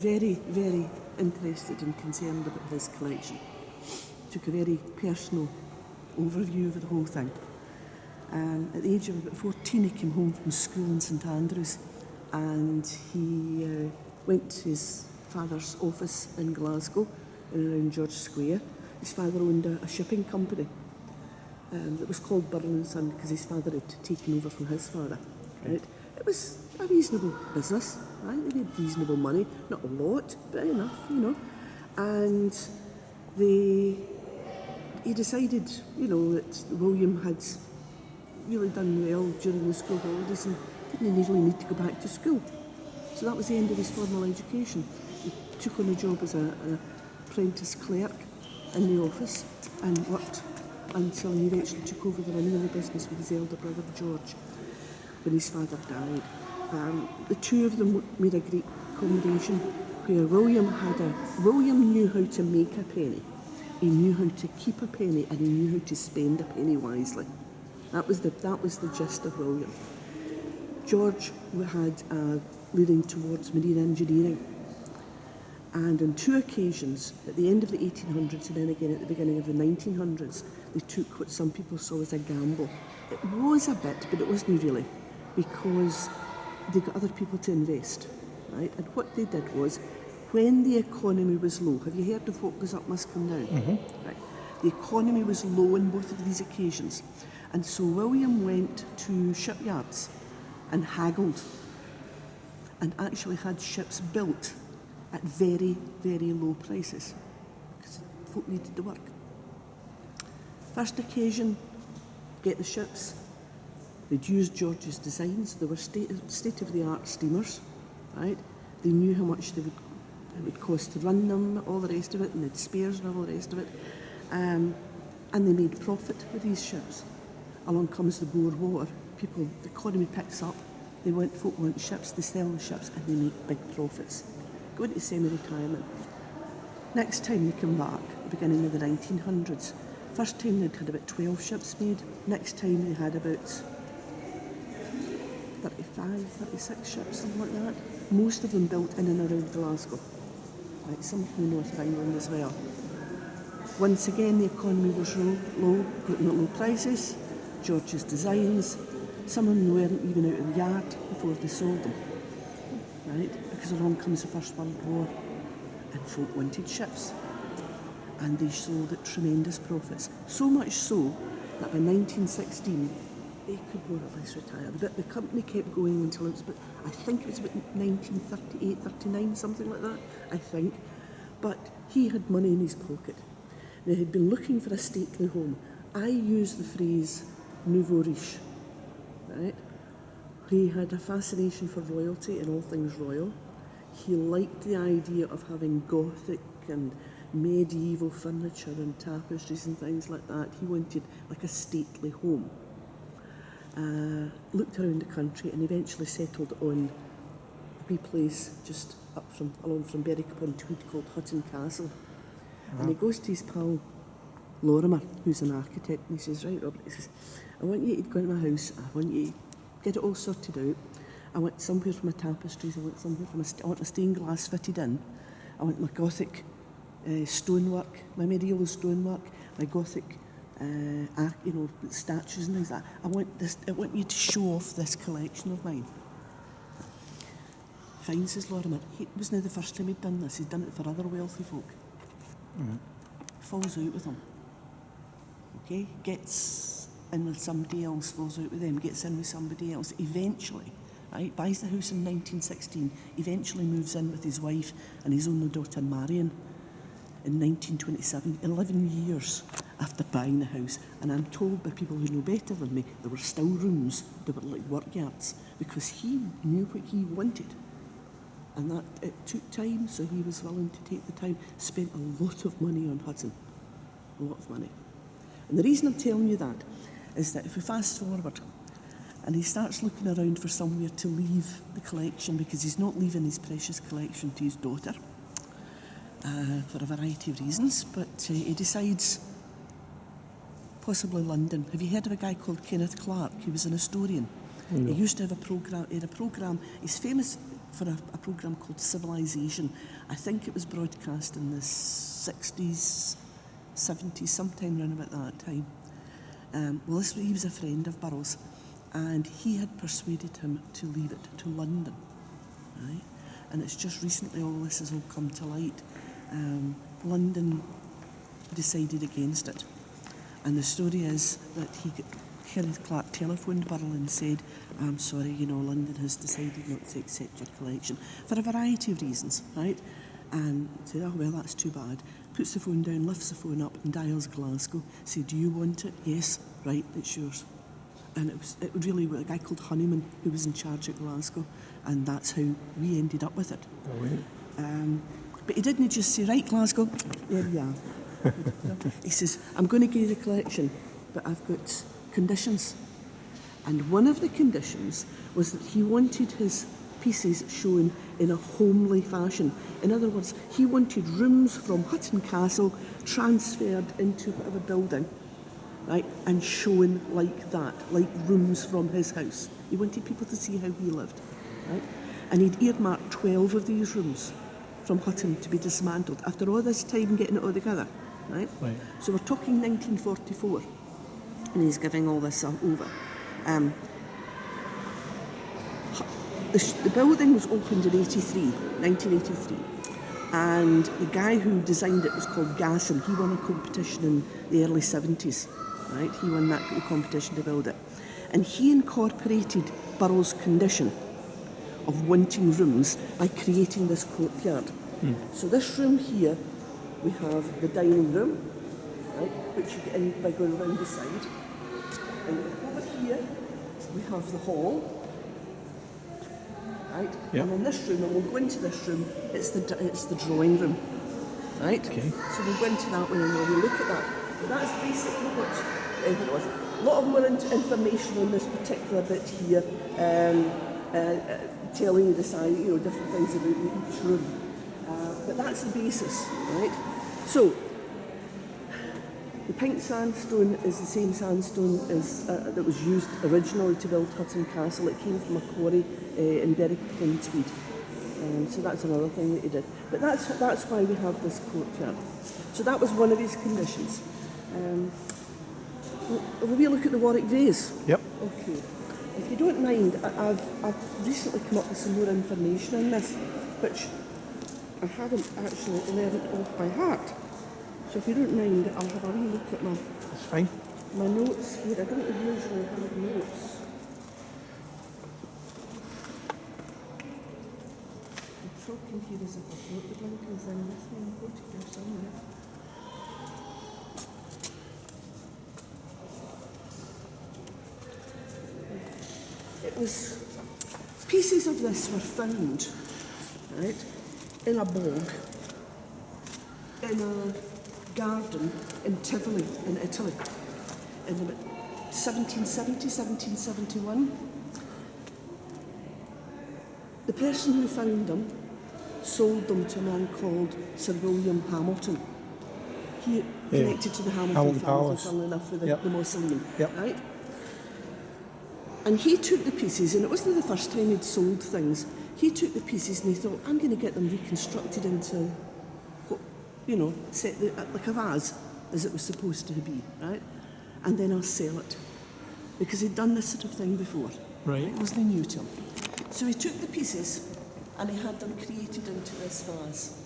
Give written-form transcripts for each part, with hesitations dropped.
Very, very interested and concerned about his collection. Took a very personal overview of the whole thing. At the age of about 14, he came home from school in St Andrews, and he went to his father's office in Glasgow, around George Square. His father owned a shipping company that was called Burrell Son because his father had taken over from his father. Right? It was a reasonable business. Right? They made reasonable money, not a lot, but enough, And he decided, that William had really done well during the school holidays and didn't really need to go back to school. So that was the end of his formal education. He took on a job as an apprentice clerk in the office and worked until he eventually took over the running of the business with his elder brother George when his father died. The two of them made a great combination where William knew how to make a penny, he knew how to keep a penny, and he knew how to spend a penny wisely. That was the gist of William. George had leaning towards marine engineering, and on two occasions, at the end of the 1800s and then again at the beginning of the 1900s, they took what some people saw as a gamble. It was a bit, but it wasn't really, because they got other people to invest, right? And what they did was, when the economy was low, have you heard of what goes up must come down? Mm-hmm. Right. The economy was low on both of these occasions, and so William went to shipyards and haggled and actually had ships built at very, very low prices because folk needed the work. First occasion, get the ships. They'd used George's designs. They were state-of-the-art steamers, right? They knew how much it would cost to run them, all the rest of it, and they'd spares and all the rest of it. And they made profit with these ships. Along comes the Boer War. The economy picks up. Folk want ships, they sell the ships, and they make big profits. Go into semi-retirement. Next time they come back, the beginning of the 1900s. First time they'd had about 12 ships made. Next time they had about 35, 36 ships, something like that. Most of them built in and around Glasgow. Right, some from the north of England as well. Once again, the economy was low, putting at low prices. George's designs. Some of them weren't even out of the yard before they sold them. Right? Because along comes the First World War, and folk wanted ships. And they sold at tremendous profits. So much so that by 1916, they could more or less retire. The company kept going until it was about 1938, 39, something like that, I think. But he had money in his pocket. Now, he'd been looking for a stately home. I use the phrase nouveau riche, right? He had a fascination for royalty and all things royal. He liked the idea of having Gothic and medieval furniture and tapestries and things like that. He wanted like a stately home. Looked around the country and eventually settled on a wee place just along from Berwick-upon-Tweed called Hutton Castle. And he goes to his pal Lorimer, who's an architect, and he says, right, Robert, he says, I want you to go into my house, I want you to get it all sorted out. I want somewhere for my tapestries, I want a stained glass fitted in, I want my Gothic stonework, my medieval stonework, my Gothic statues and things like that. I want you to show off this collection of mine. Fine, says Lorimer. It was now the first time he'd done this. He'd done it for other wealthy folk. Mm-hmm. Falls out with them. Okay? Gets in with somebody else, falls out with them, gets in with somebody else. Eventually, right, buys the house in 1916, eventually moves in with his wife and his only daughter Marion in 1927, 11 years after buying the house. And I'm told by people who know better than me, there were still rooms that were like workyards because he knew what he wanted. And that it took time, so he was willing to take the time, spent a lot of money on Hutton, a lot of money. And the reason I'm telling you that is that if we fast forward and he starts looking around for somewhere to leave the collection because he's not leaving his precious collection to his daughter for a variety of reasons, but he decides possibly London. Have you heard of a guy called Kenneth Clark? He was an historian. No. He used to have a programme, he's famous for a programme called Civilization. I think it was broadcast in the 60s, 70s, sometime around about that time. Well, he was a friend of Burrell's, and he had persuaded him to leave it to London, right? And it's just recently all this has all come to light. London decided against it. And the story is that Kenneth Clark telephoned Burrell and said, I'm sorry, London has decided not to accept your collection for a variety of reasons, right? And he said, oh, well, that's too bad. Puts the phone down, lifts the phone up and dials Glasgow. Said, do you want it? Yes. Right, it's yours. And it really was a guy called Honeyman who was in charge at Glasgow, and that's how we ended up with it. But he didn't just say, right, Glasgow, there we are. He says, I'm going to give you the collection, but I've got conditions. And one of the conditions was that he wanted his pieces shown in a homely fashion. In other words, he wanted rooms from Hutton Castle transferred into whatever building, right, and shown like that, like rooms from his house. He wanted people to see how he lived, right? And he'd earmarked 12 of these rooms from Hutton to be dismantled after all this time getting it all together, right? So we're talking 1944, and he's giving all this over. The building was opened in 1983, and the guy who designed it was called Gasson. He won a competition in the early 70s, right? He won the competition to build it. And he incorporated Burrell's condition of wanting rooms by creating this courtyard. So this room here, we have the dining room, right, which you get in by going around the side. And over here, we have the hall. Right? Yep. And in this room, and we'll go into this room, it's the drawing room, right? Okay. So we'll go into that one and we'll look at that. But that's basically what it was. A lot of more information on this particular bit here, telling you the size, different things about each room. But that's the basis, right? So the pink sandstone is the same sandstone as that was used originally to build Hutton Castle. It came from a quarry in Berwick-upon-Tweed. So that's another thing that he did. But that's why we have this courtyard. So that was one of his conditions. Will we look at the Warwick vase? Yep. Okay. If you don't mind, I've recently come up with some more information on this, which I haven't actually learned off by heart. So if you don't mind, I'll have a wee look at That's fine. my notes here. I don't usually have notes. I'm so confused as if I've got the blinking thing with me. I've got it here somewhere. It was, pieces of this were found, right, in a bog, in a garden in Tivoli in Italy in about 1770, 1771. The person who found them sold them to a man called Sir William Hamilton. He connected to the Hamilton family, funnily enough, with the mausoleum, right? And he took the pieces, and it wasn't the first time he'd sold things. He took the pieces and he thought, I'm going to get them reconstructed into set like a vase, as it was supposed to be, right? And then I'll sell it. Because he'd done this sort of thing before. Right. It wasn't new to him. So he took the pieces and he had them created into this vase.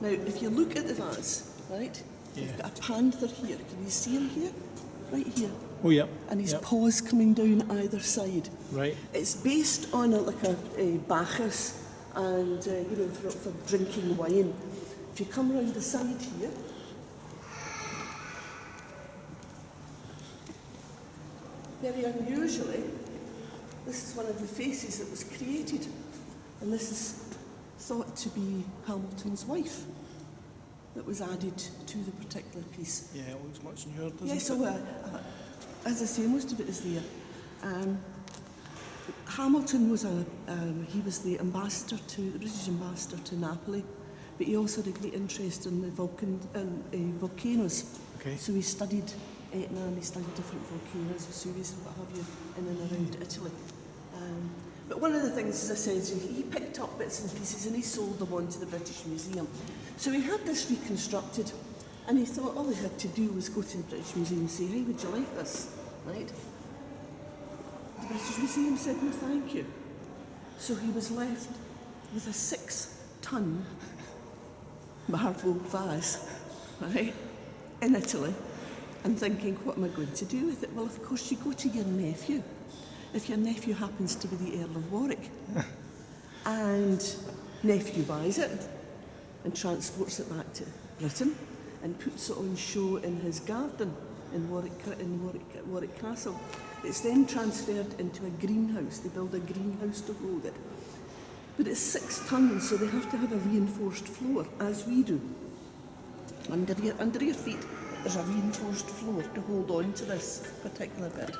Now, if you look at the vase, right, you've got a panther here. Can you see him here? Right here. Oh, yeah. And his paws coming down either side. Right. It's based on a Bacchus and, for drinking wine. If you come round the side here, very unusually, this is one of the faces that was created, and this is thought to be Hamilton's wife that was added to the particular piece. Yeah, it looks much newer, doesn't it? Yeah, so as I say, most of it is there. Hamilton was he was the British ambassador to Napoli. But he also had a great interest in the volcanoes. Okay. So he studied Etna and he studied different volcanoes, Vesuvius and what have you, in and around Italy. But one of the things, as I said, he picked up bits and pieces and he sold them on to the British Museum. So he had this reconstructed, and he thought all he had to do was go to the British Museum and say, hey, would you like this? Right? The British Museum said, no, thank you. So he was left with a 6-ton marble vase, right, in Italy, and thinking, what am I going to do with it? Well, of course, you go to your nephew, if your nephew happens to be the Earl of Warwick, and nephew buys it and transports it back to Britain and puts it on show in his garden in Warwick Castle. It's then transferred into a greenhouse. They build a greenhouse to hold it. But it's 6 tons, so they have to have a reinforced floor, as we do. Under your feet, there's a reinforced floor to hold on to this particular bit.